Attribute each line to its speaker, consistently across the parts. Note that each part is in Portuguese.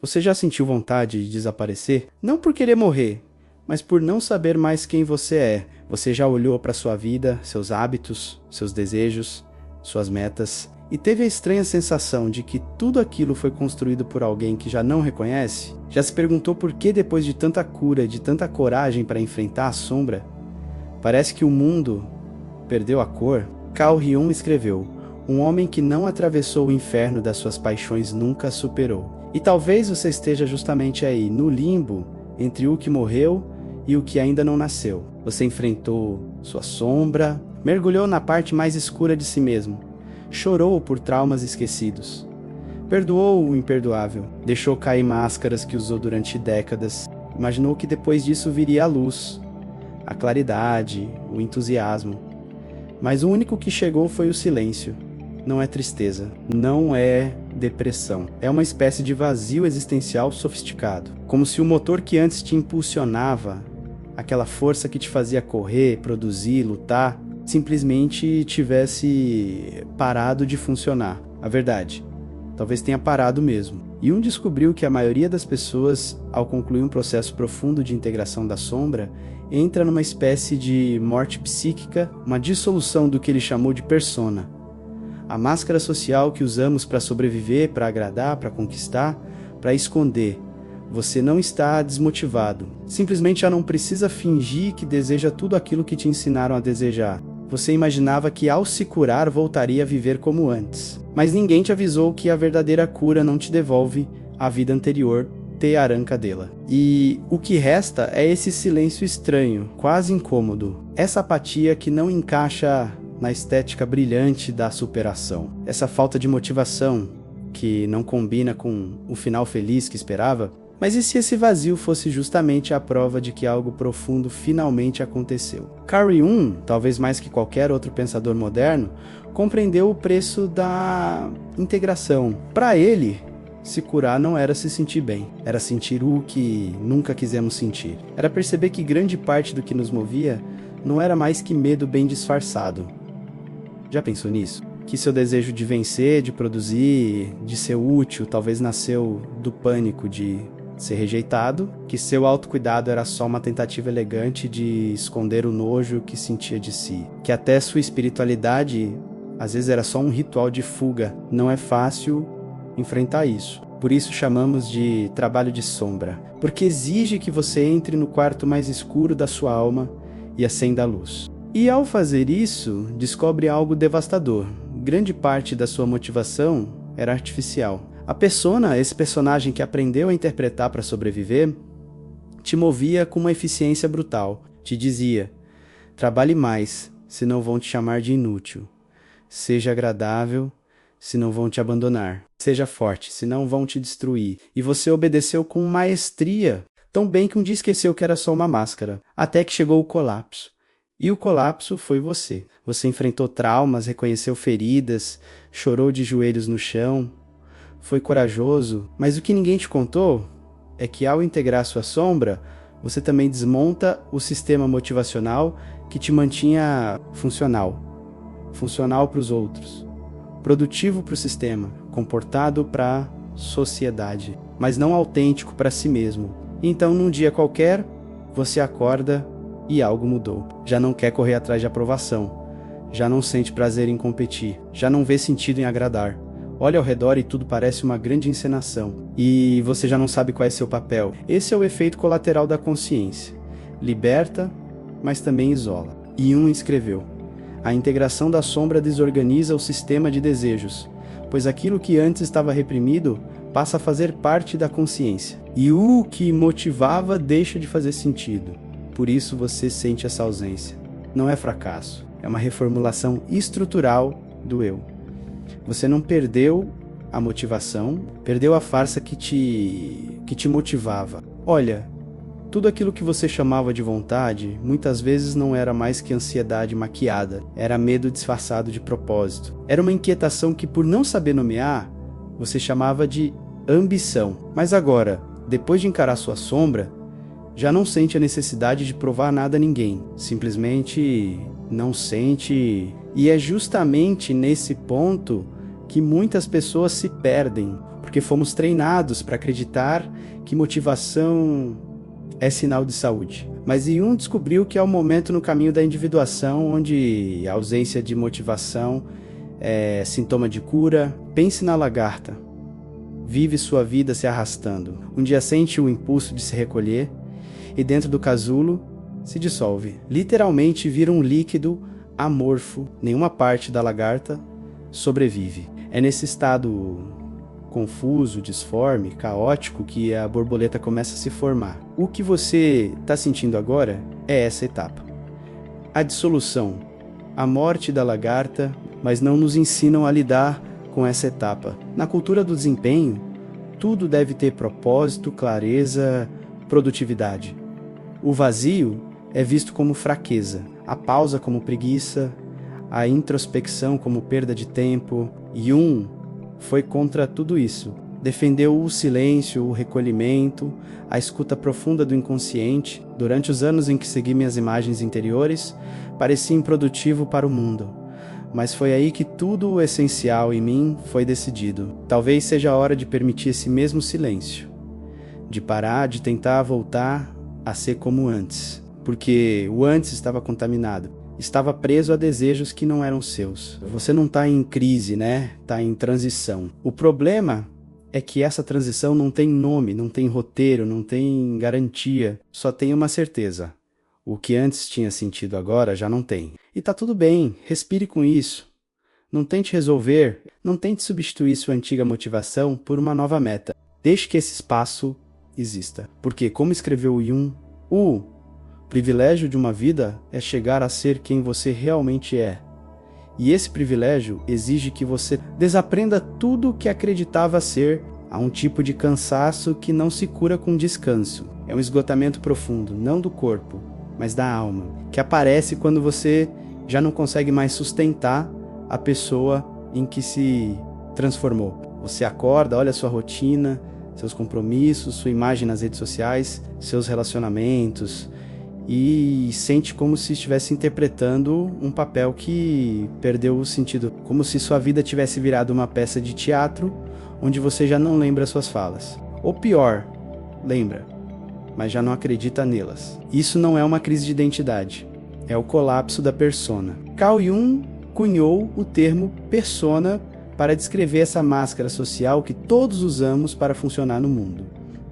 Speaker 1: Você já sentiu vontade de desaparecer? Não por querer morrer, mas por não saber mais quem você é. Você já olhou para sua vida, seus hábitos, seus desejos, suas metas, e teve a estranha sensação de que tudo aquilo foi construído por alguém que já não reconhece? Já se perguntou por que, depois de tanta cura, de tanta coragem para enfrentar a sombra, parece que o mundo perdeu a cor? Carl Jung escreveu: um homem que não atravessou o inferno das suas paixões nunca superou. E talvez você esteja justamente aí, no limbo, entre o que morreu e o que ainda não nasceu. Você enfrentou sua sombra, mergulhou na parte mais escura de si mesmo, chorou por traumas esquecidos, perdoou o imperdoável, deixou cair máscaras que usou durante décadas, imaginou que depois disso viria a luz, a claridade, o entusiasmo. Mas o único que chegou foi o silêncio. Não é tristeza, não é depressão. É uma espécie de vazio existencial sofisticado. Como se o motor que antes te impulsionava, aquela força que te fazia correr, produzir, lutar, simplesmente tivesse parado de funcionar. A verdade, talvez tenha parado mesmo. Jung descobriu que a maioria das pessoas, ao concluir um processo profundo de integração da sombra, entra numa espécie de morte psíquica, uma dissolução do que ele chamou de persona. A máscara social que usamos para sobreviver, para agradar, para conquistar, para esconder. Você não está desmotivado. Simplesmente já não precisa fingir que deseja tudo aquilo que te ensinaram a desejar. Você imaginava que ao se curar voltaria a viver como antes. Mas ninguém te avisou que a verdadeira cura não te devolve a vida anterior, te arranca dela. E o que resta é esse silêncio estranho, quase incômodo. Essa apatia que não encaixa na estética brilhante da superação. Essa falta de motivação que não combina com o final feliz que esperava. Mas e se esse vazio fosse justamente a prova de que algo profundo finalmente aconteceu? Carl Jung, talvez mais que qualquer outro pensador moderno, compreendeu o preço da integração. Para ele, se curar não era se sentir bem, era sentir o que nunca quisemos sentir. Era perceber que grande parte do que nos movia não era mais que medo bem disfarçado. Já pensou nisso? Que seu desejo de vencer, de produzir, de ser útil, talvez nasceu do pânico de ser rejeitado, que seu autocuidado era só uma tentativa elegante de esconder o nojo que sentia de si, que até sua espiritualidade às vezes era só um ritual de fuga. Não é fácil enfrentar isso. Por isso chamamos de trabalho de sombra, porque exige que você entre no quarto mais escuro da sua alma e acenda a luz. E ao fazer isso, descobre algo devastador. Grande parte da sua motivação era artificial. A persona, esse personagem que aprendeu a interpretar para sobreviver, te movia com uma eficiência brutal. Te dizia: trabalhe mais, senão vão te chamar de inútil. Seja agradável, senão vão te abandonar. Seja forte, senão vão te destruir. E você obedeceu com maestria, tão bem que um dia esqueceu que era só uma máscara, até que chegou o colapso. E o colapso foi você. Você enfrentou traumas, reconheceu feridas, chorou de joelhos no chão, foi corajoso, mas o que ninguém te contou é que ao integrar sua sombra, você também desmonta o sistema motivacional que te mantinha funcional para os outros, produtivo para o sistema, comportado para a sociedade, mas não autêntico para si mesmo. Então, num dia qualquer, você acorda e algo mudou. Já não quer correr atrás de aprovação, já não sente prazer em competir, já não vê sentido em agradar. Olha ao redor e tudo parece uma grande encenação, e você já não sabe qual é seu papel. Esse é o efeito colateral da consciência. Liberta, mas também isola. Jung escreveu: a integração da sombra desorganiza o sistema de desejos, pois aquilo que antes estava reprimido passa a fazer parte da consciência, e o que motivava deixa de fazer sentido. Por isso você sente essa ausência. Não é fracasso, é uma reformulação estrutural do eu. Você não perdeu a motivação, perdeu a farsa que te motivava. Olha, tudo aquilo que você chamava de vontade, muitas vezes não era mais que ansiedade maquiada, era medo disfarçado de propósito. Era uma inquietação que, por não saber nomear, você chamava de ambição. Mas agora, depois de encarar sua sombra, já não sente a necessidade de provar nada a ninguém. Simplesmente não sente. E é justamente nesse ponto que muitas pessoas se perdem. porque fomos treinados para acreditar que motivação é sinal de saúde. Mas Jung descobriu que há um momento no caminho da individuação onde a ausência de motivação é sintoma de cura. Pense na lagarta. Vive sua vida se arrastando. Um dia sente o impulso de se recolher e dentro do casulo se dissolve. Literalmente vira um líquido amorfo. Nenhuma parte da lagarta sobrevive. É nesse estado confuso, disforme, caótico que a borboleta começa a se formar. O que você está sentindo agora é essa etapa. A dissolução, a morte da lagarta, mas não nos ensinam a lidar com essa etapa. Na cultura do desempenho, tudo deve ter propósito, clareza, produtividade. O vazio é visto como fraqueza, a pausa como preguiça, a introspecção como perda de tempo. Jung foi contra tudo isso. Defendeu o silêncio, o recolhimento, a escuta profunda do inconsciente. Durante os anos em que segui minhas imagens interiores, parecia improdutivo para o mundo. Mas foi aí que tudo o essencial em mim foi decidido. Talvez seja a hora de permitir esse mesmo silêncio. De parar, de tentar voltar a ser como antes. Porque o antes estava contaminado. Estava preso a desejos que não eram seus. Você não está em crise, né? Está em transição. O problema é que essa transição não tem nome, não tem roteiro, não tem garantia. Só tem uma certeza. O que antes tinha sentido agora já não tem. E tá tudo bem, respire com isso. Não tente resolver, não tente substituir sua antiga motivação por uma nova meta. Deixe que esse espaço exista. Porque, como escreveu Jung, o privilégio de uma vida é chegar a ser quem você realmente é. E esse privilégio exige que você desaprenda tudo o que acreditava ser. Há um tipo de cansaço que não se cura com descanso. É um esgotamento profundo, não do corpo, mas da alma, que aparece quando você já não consegue mais sustentar a pessoa em que se transformou. Você acorda, olha a sua rotina, seus compromissos, sua imagem nas redes sociais, seus relacionamentos, e sente como se estivesse interpretando um papel que perdeu o sentido, como se sua vida tivesse virado uma peça de teatro onde você já não lembra suas falas. Ou pior, lembra, mas já não acredita nelas. Isso não é uma crise de identidade, é o colapso da persona. Carl Jung cunhou o termo persona para descrever essa máscara social que todos usamos para funcionar no mundo.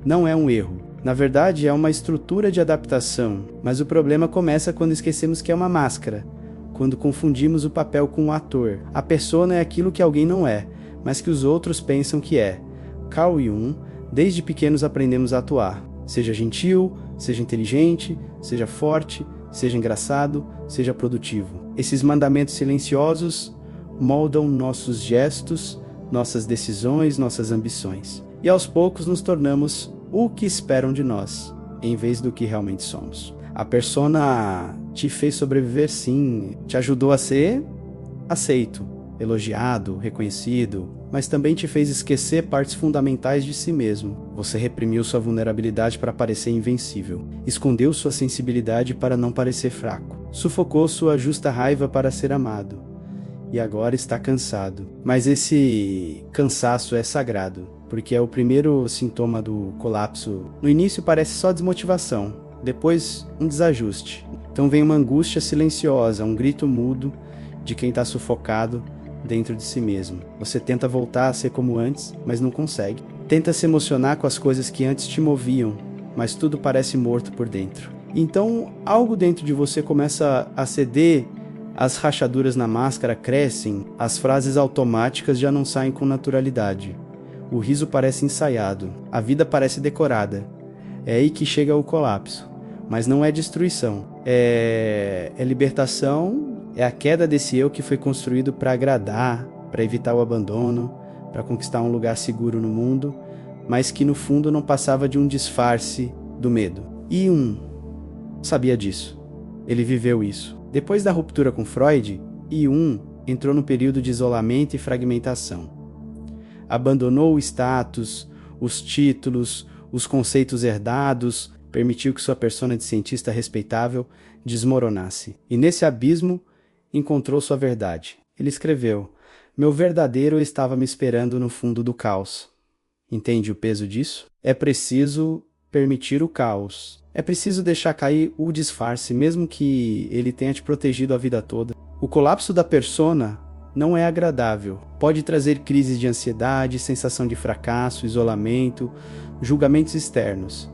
Speaker 1: Não é um erro. Na verdade, é uma estrutura de adaptação, mas o problema começa quando esquecemos que é uma máscara, quando confundimos o papel com o ator. A persona é aquilo que alguém não é, mas que os outros pensam que é. Carl Jung, desde pequenos aprendemos a atuar. Seja gentil, seja inteligente, seja forte, seja engraçado, seja produtivo. Esses mandamentos silenciosos moldam nossos gestos, nossas decisões, nossas ambições. E aos poucos nos tornamos o que esperam de nós, em vez do que realmente somos. A persona te fez sobreviver, sim, te ajudou a ser aceito, elogiado, reconhecido, mas também te fez esquecer partes fundamentais de si mesmo. Você reprimiu sua vulnerabilidade para parecer invencível, escondeu sua sensibilidade para não parecer fraco, sufocou sua justa raiva para ser amado, e agora está cansado. Mas esse cansaço é sagrado, porque é o primeiro sintoma do colapso. No início parece só desmotivação, depois um desajuste. Então vem uma angústia silenciosa, um grito mudo de quem está sufocado dentro de si mesmo. Você tenta voltar a ser como antes, mas não consegue. Tenta se emocionar com as coisas que antes te moviam, mas tudo parece morto por dentro. Então algo dentro de você começa a ceder, as rachaduras na máscara crescem, as frases automáticas já não saem com naturalidade. O riso parece ensaiado, a vida parece decorada. É aí que chega o colapso. Mas não é destruição, é libertação, é a queda desse eu que foi construído para agradar, para evitar o abandono, para conquistar um lugar seguro no mundo, mas que no fundo não passava de um disfarce do medo. E sabia disso. Ele viveu isso. Depois da ruptura com Freud, Jung entrou no período de isolamento e fragmentação. Abandonou o status, os títulos, os conceitos herdados, permitiu que sua persona de cientista respeitável desmoronasse. E nesse abismo encontrou sua verdade. Ele escreveu: "Meu verdadeiro estava me esperando no fundo do caos." Entende o peso disso? É preciso permitir o caos. É preciso deixar cair o disfarce, mesmo que ele tenha te protegido a vida toda. O colapso da persona não é agradável. Pode trazer crises de ansiedade, sensação de fracasso, isolamento, julgamentos externos.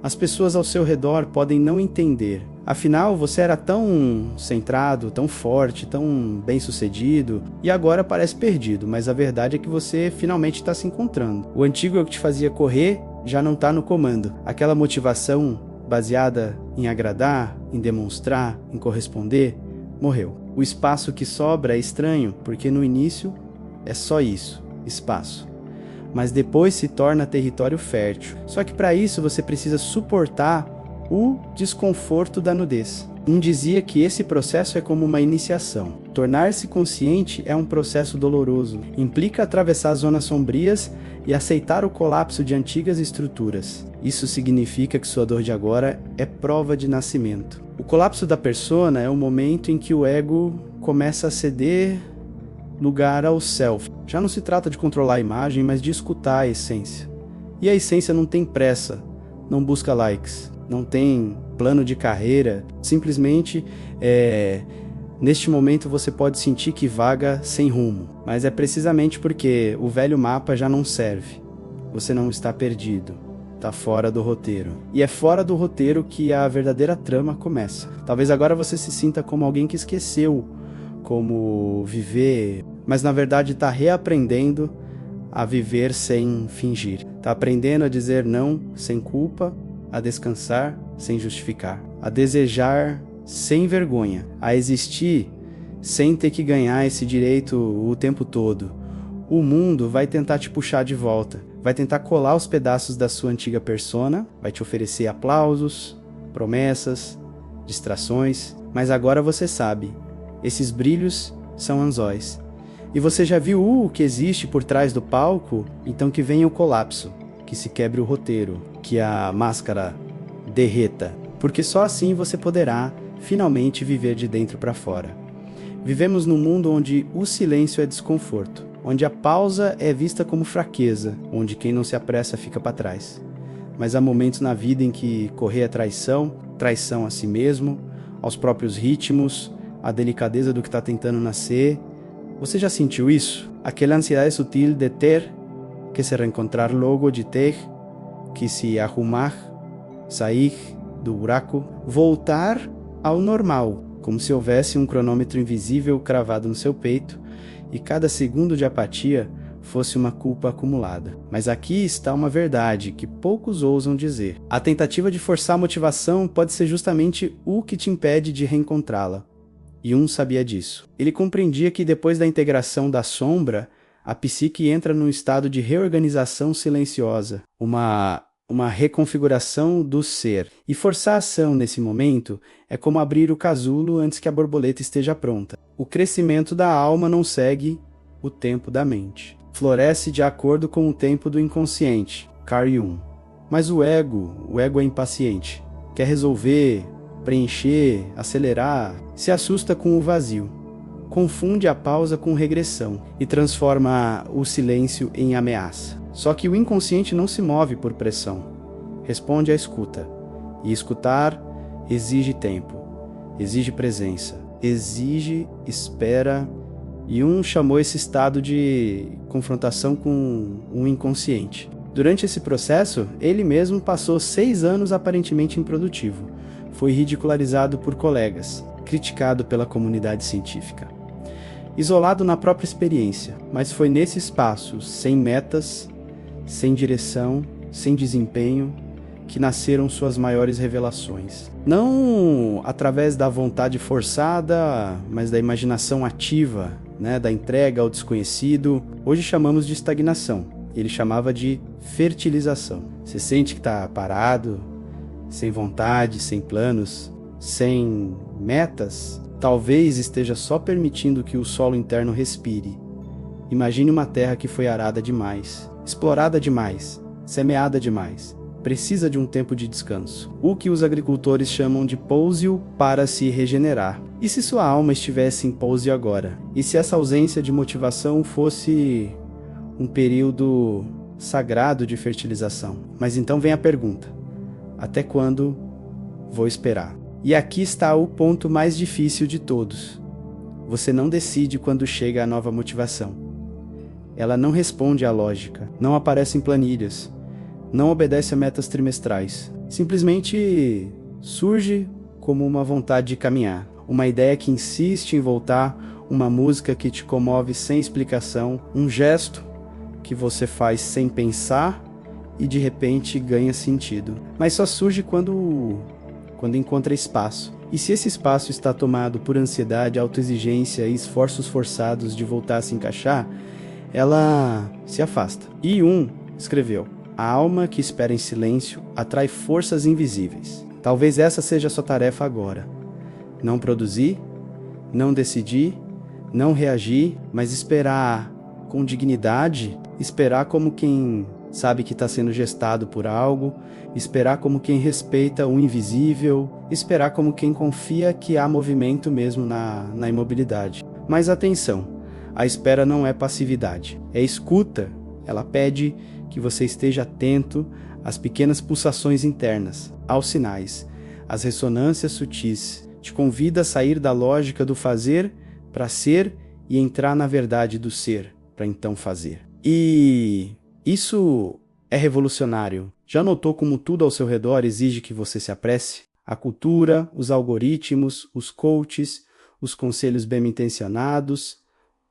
Speaker 1: As pessoas ao seu redor podem não entender. Afinal, você era tão centrado, tão forte, tão bem-sucedido, e agora parece perdido, mas a verdade é que você finalmente está se encontrando. O antigo eu que te fazia correr já não está no comando. Aquela motivação baseada em agradar, em demonstrar, em corresponder, morreu. O espaço que sobra é estranho, porque no início é só isso, espaço. Mas depois se torna território fértil. Só que para isso você precisa suportar o desconforto da nudez. Dizia que esse processo é como uma iniciação. Tornar-se consciente é um processo doloroso. Implica atravessar zonas sombrias e aceitar o colapso de antigas estruturas. Isso significa que sua dor de agora é prova de nascimento. O colapso da persona é o momento em que o ego começa a ceder lugar ao self. Já não se trata de controlar a imagem, mas de escutar a essência. E a essência não tem pressa, não busca likes, não tem plano de carreira, simplesmente neste momento você pode sentir que vaga sem rumo. Mas é precisamente porque o velho mapa já não serve. Você não está perdido, está fora do roteiro. E é fora do roteiro que a verdadeira trama começa. Talvez agora você se sinta como alguém que esqueceu como viver, mas na verdade está reaprendendo a viver sem fingir. Está aprendendo a dizer não sem culpa, a descansar sem justificar, a desejar sem vergonha, a existir sem ter que ganhar esse direito o tempo todo. O mundo vai tentar te puxar de volta, vai tentar colar os pedaços da sua antiga persona, vai te oferecer aplausos, promessas, distrações, mas agora você sabe, esses brilhos são anzóis. E você já viu o que existe por trás do palco? Então que venha o colapso, que se quebre o roteiro, que a máscara derreta, porque só assim você poderá finalmente viver de dentro para fora. Vivemos num mundo onde o silêncio é desconforto, onde a pausa é vista como fraqueza, onde quem não se apressa fica para trás. Mas há momentos na vida em que correr é traição, traição a si mesmo, aos próprios ritmos, a delicadeza do que está tentando nascer. Você já sentiu isso? Aquela ansiedade sutil de ter que se reencontrar logo, de ter que se arrumar, sair do buraco, voltar ao normal, como se houvesse um cronômetro invisível cravado no seu peito e cada segundo de apatia fosse uma culpa acumulada. Mas aqui está uma verdade que poucos ousam dizer. A tentativa de forçar a motivação pode ser justamente o que te impede de reencontrá-la. Jung sabia disso. Ele compreendia que depois da integração da sombra, a psique entra num estado de reorganização silenciosa, uma reconfiguração do ser. E forçar a ação nesse momento é como abrir o casulo antes que a borboleta esteja pronta. O crescimento da alma não segue o tempo da mente. Floresce de acordo com o tempo do inconsciente. Carl Jung. Mas o ego é impaciente. Quer resolver, preencher, acelerar, se assusta com o vazio, confunde a pausa com regressão e transforma o silêncio em ameaça. Só que o inconsciente não se move por pressão, responde à escuta. E escutar exige tempo, exige presença, exige espera. Jung chamou esse estado de confrontação com o inconsciente. Durante esse processo, ele mesmo passou 6 anos aparentemente improdutivo. Foi ridicularizado por colegas, criticado pela comunidade científica. Isolado na própria experiência, mas foi nesse espaço, sem metas, sem direção, sem desempenho, que nasceram suas maiores revelações. Não através da vontade forçada, mas da imaginação ativa, da entrega ao desconhecido. Hoje chamamos de estagnação. Ele chamava de fertilização. Você sente que está parado, sem vontade, sem planos, sem metas? Talvez esteja só permitindo que o solo interno respire. Imagine uma terra que foi arada demais, explorada demais, semeada demais. Precisa de um tempo de descanso. O que os agricultores chamam de pousio para se regenerar. E se sua alma estivesse em pousio agora? E se essa ausência de motivação fosse um período sagrado de fertilização. Mas então vem a pergunta: até quando vou esperar? E aqui está o ponto mais difícil de todos. Você não decide quando chega a nova motivação. Ela não responde à lógica, não aparece em planilhas, não obedece a metas trimestrais. Simplesmente surge como uma vontade de caminhar, uma ideia que insiste em voltar, uma música que te comove sem explicação, um gesto que você faz sem pensar e de repente ganha sentido. Mas só surge quando encontra espaço. E se esse espaço está tomado por ansiedade, autoexigência e esforços forçados de voltar a se encaixar, ela se afasta. E escreveu: a alma que espera em silêncio atrai forças invisíveis. Talvez essa seja a sua tarefa agora. Não produzir, não decidir, não reagir, mas esperar com dignidade, esperar como quem sabe que está sendo gestado por algo, esperar como quem respeita o invisível, esperar como quem confia que há movimento mesmo na imobilidade. Mas atenção, a espera não é passividade, é escuta. Ela pede que você esteja atento às pequenas pulsações internas, aos sinais, às ressonâncias sutis. Te convida a sair da lógica do fazer para ser e entrar na verdade do ser, para então fazer. E isso é revolucionário. Já notou como tudo ao seu redor exige que você se apresse? A cultura, os algoritmos, os coaches, os conselhos bem-intencionados,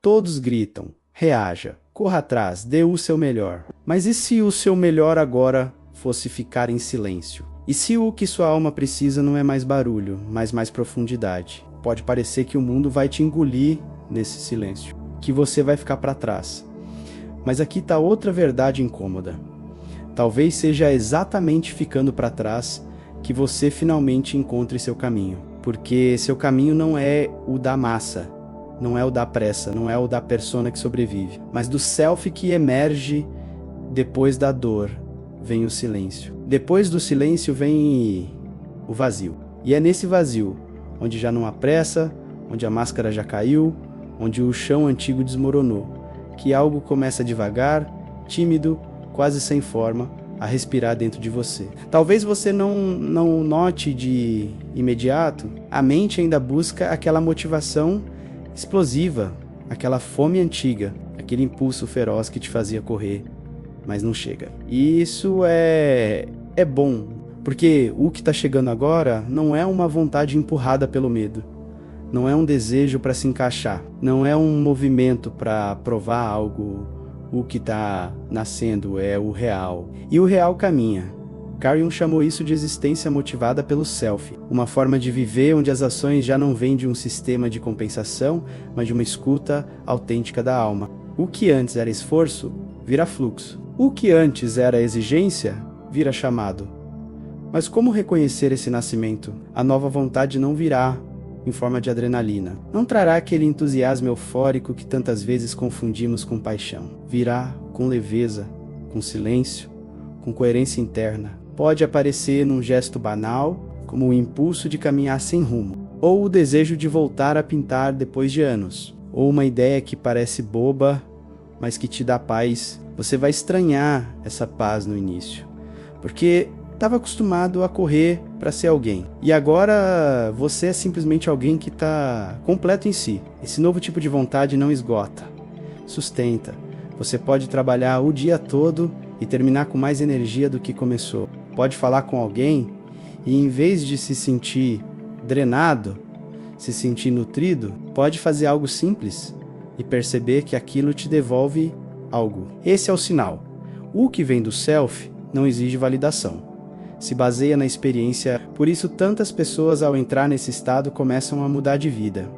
Speaker 1: todos gritam: reaja, corra atrás, dê o seu melhor. Mas e se o seu melhor agora fosse ficar em silêncio? E se o que sua alma precisa não é mais barulho, mas mais profundidade? Pode parecer que o mundo vai te engolir nesse silêncio, que você vai ficar para trás. Mas aqui está outra verdade incômoda. Talvez seja exatamente ficando para trás que você finalmente encontre seu caminho. Porque seu caminho não é o da massa, não é o da pressa, não é o da persona que sobrevive, mas do self que emerge depois da dor. Vem o silêncio. Depois do silêncio vem o vazio. E é nesse vazio, onde já não há pressa, onde a máscara já caiu, onde o chão antigo desmoronou, que algo começa devagar, tímido, quase sem forma, a respirar dentro de você. Talvez você não note de imediato, a mente ainda busca aquela motivação explosiva, aquela fome antiga, aquele impulso feroz que te fazia correr, mas não chega. E isso é bom, porque o que está chegando agora não é uma vontade empurrada pelo medo, não é um desejo para se encaixar, não é um movimento para provar algo. O que está nascendo é o real. E o real caminha. Carl Jung chamou isso de existência motivada pelo self, uma forma de viver onde as ações já não vêm de um sistema de compensação, mas de uma escuta autêntica da alma. O que antes era esforço, vira fluxo. O que antes era exigência, vira chamado. Mas como reconhecer esse nascimento? A nova vontade não virá em forma de adrenalina. Não trará aquele entusiasmo eufórico que tantas vezes confundimos com paixão. Virá com leveza, com silêncio, com coerência interna. Pode aparecer num gesto banal, como o impulso de caminhar sem rumo, ou o desejo de voltar a pintar depois de anos, ou uma ideia que parece boba, mas que te dá paz. Você vai estranhar essa paz no início, porque estava acostumado a correr para ser alguém. E agora você é simplesmente alguém que está completo em si. Esse novo tipo de vontade não esgota, sustenta. Você pode trabalhar o dia todo e terminar com mais energia do que começou. Pode falar com alguém e, em vez de se sentir drenado, se sentir nutrido, pode fazer algo simples e perceber que aquilo te devolve algo. Esse é o sinal. O que vem do self não exige validação. Se baseia na experiência, por isso tantas pessoas ao entrar nesse estado começam a mudar de vida.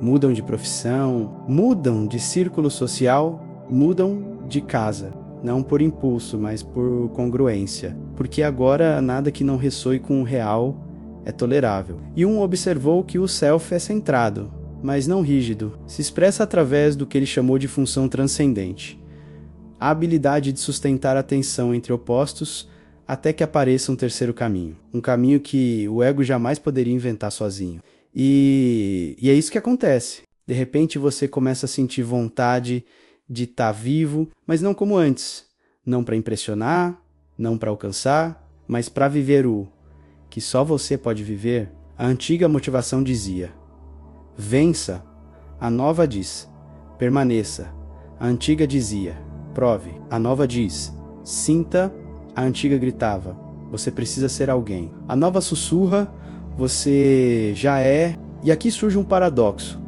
Speaker 1: Mudam de profissão, mudam de círculo social, mudam de casa. Não por impulso, mas por congruência. Porque agora nada que não ressoe com o real é tolerável. E observou que o self é centrado, mas não rígido. Se expressa através do que ele chamou de função transcendente. A habilidade de sustentar a tensão entre opostos até que apareça um terceiro caminho. Um caminho que o ego jamais poderia inventar sozinho. E é isso que acontece. De repente você começa a sentir vontade de estar vivo, mas não como antes. Não para impressionar, não para alcançar, mas para viver o que só você pode viver. A antiga motivação dizia: vença. A nova diz: permaneça. A antiga dizia: prove. A nova diz: sinta. A antiga gritava: você precisa ser alguém. A nova sussurra: você já é. E aqui surge um paradoxo.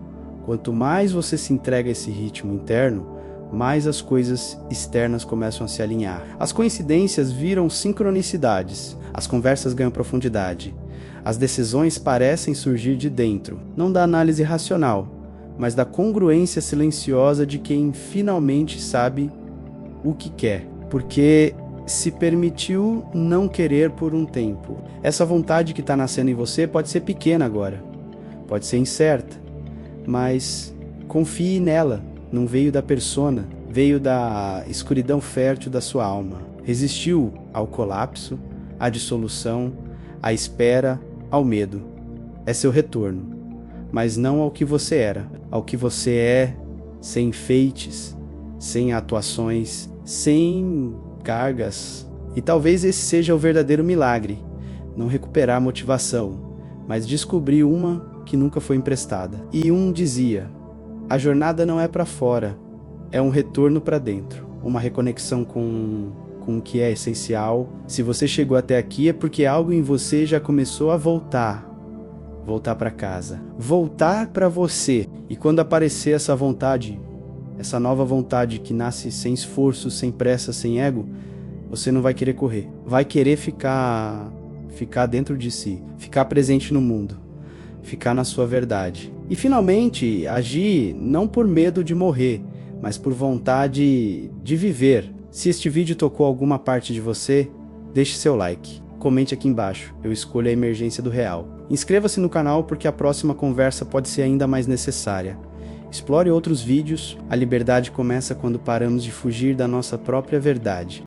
Speaker 1: Quanto mais você se entrega a esse ritmo interno, mais as coisas externas começam a se alinhar. As coincidências viram sincronicidades, as conversas ganham profundidade, as decisões parecem surgir de dentro, não da análise racional, mas da congruência silenciosa de quem finalmente sabe o que quer, porque se permitiu não querer por um tempo. Essa vontade que está nascendo em você pode ser pequena agora, pode ser incerta, mas confie nela. Não veio da persona, veio da escuridão fértil da sua alma. Resistiu ao colapso, à dissolução, à espera, ao medo. É seu retorno, mas não ao que você era, ao que você é, sem enfeites, sem atuações, sem cargas. E talvez esse seja o verdadeiro milagre, não recuperar a motivação, mas descobrir uma que nunca foi emprestada. E um dizia: a jornada não é para fora, é um retorno para dentro, uma reconexão com o que é essencial. Se você chegou até aqui é porque algo em você já começou a voltar para casa, voltar para você. E quando aparecer essa vontade, essa nova vontade que nasce sem esforço, sem pressa, sem ego, você não vai querer correr, vai querer ficar dentro de si, ficar presente no mundo, ficar na sua verdade. E finalmente, agir não por medo de morrer, mas por vontade de viver. Se este vídeo tocou alguma parte de você, deixe seu like. Comente aqui embaixo, eu escolho a emergência do real. Inscreva-se no canal porque a próxima conversa pode ser ainda mais necessária. Explore outros vídeos. A liberdade começa quando paramos de fugir da nossa própria verdade.